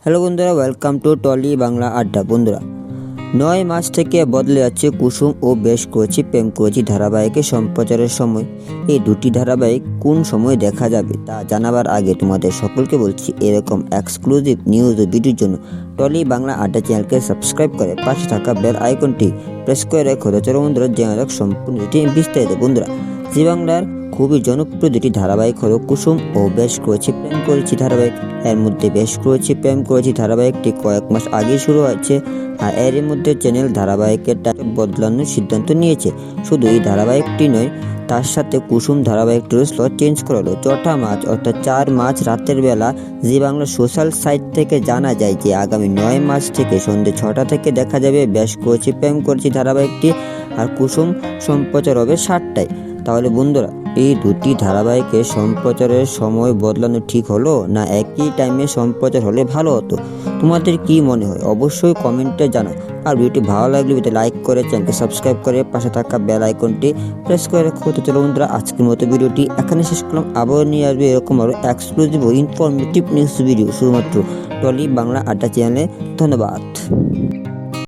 Hello বন্ধুরা, welcome to trolley Bangla আড্ডা। বন্ধুরা, 9 মাস থেকে বদলে যাচ্ছে কুসুম ও বেশ করেছি প্রেম করেছি ধারাবাহিকের সম্প্রচারের সময়। এই দুটি ধারাবাহিক কোন সময় দেখা যাবে তা জানাবার আগে তোমাদের সকলকে বলছি, এরকম এক্সক্লুসিভ নিউজ ও ভিডিওর জন্য টলি বাংলা আড্ডা চ্যানেলকে সাবস্ক্রাইব করে পাশে থাকা বেল আইকনটি প্রেস করে রেখো। চলো বন্ধুরা, জানা যাক সম্পূর্ণ বিস্তারিত। বন্ধুরা, জি বাংলার খুবই জনপ্রিয় দুটি ধারাবাহিক হলো কুসুম ও বেশ করেছি প্রেম করেছি ধারাবাহিক। এর মধ্যে বেশ করেছি প্রেম করেছি ধারাবাহিকটি কয়েক মাস আগেই শুরু হয়েছে, আর এরই মধ্যে চ্যানেল ধারাবাহিকের টাইটেল বদলানোর সিদ্ধান্ত নিয়েছে। শুধু এই ধারাবাহিকটি নয়, তার সাথে কুসুম ধারাবাহিকটির স্লট চেঞ্জ করা হলো। 4ঠা মার্চ অর্থাৎ 4 মার্চ রাতের বেলা জি বাংলা সোশ্যাল সাইট থেকে জানা যায় যে আগামী 9 মার্চ থেকে সন্ধ্যে 6টা থেকে দেখা যাবে বেশ করেছি প্রেম করেছি ধারাবাহিকটি, আর কুসুম সম্প্রচার হবে 7টায়। তাহলে বন্ধুরা, এই দুটি ধারাবাহিকের সম্প্রচারের সময় বদলানো ঠিক হলো, না একই টাইমে সম্প্রচার হলে ভালো হতো? তোমাদের কি মনে হয় অবশ্যই কমেন্টে জানাও। আর ভিডিওটি ভালো লাগলে লাইক করে চ্যানেলকে সাবস্ক্রাইব করে পাশে থাকা বেল আইকনটি প্রেস করে রাখো। তো চলো বন্ধুরা, আজকের মতো ভিডিওটি এখানে শেষ করলাম। আবার নিয়ে আসবে এরকম আরও এক্সক্লুসিভ ও ইনফরমেটিভ নিউজ ভিডিও শুধুমাত্র টলি বাংলা আড্ডা চ্যানেলে। ধন্যবাদ।